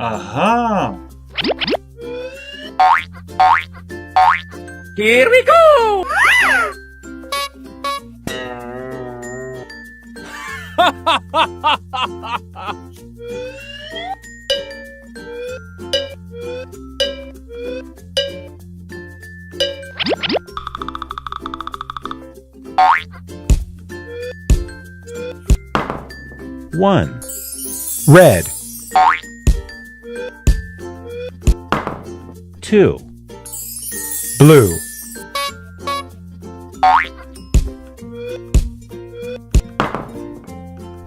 Aha! Here we go! One, red, two, blue,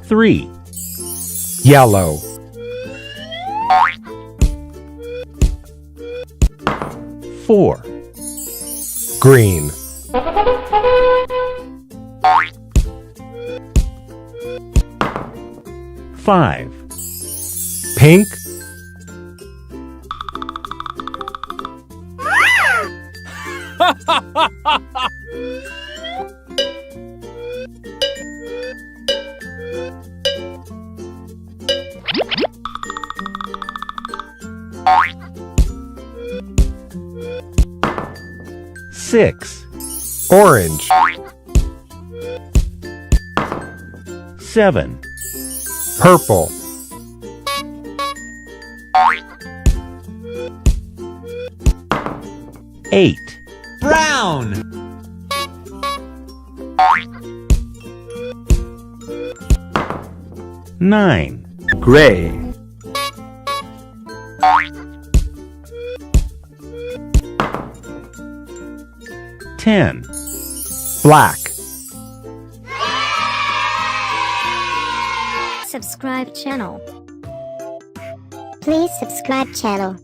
three, yellow, four, green, five, pink, six, orange, seven, purple, eight, Brown! nine, gray, ten, black. Subscribe channel. Please subscribe channel.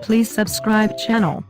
Please subscribe channel.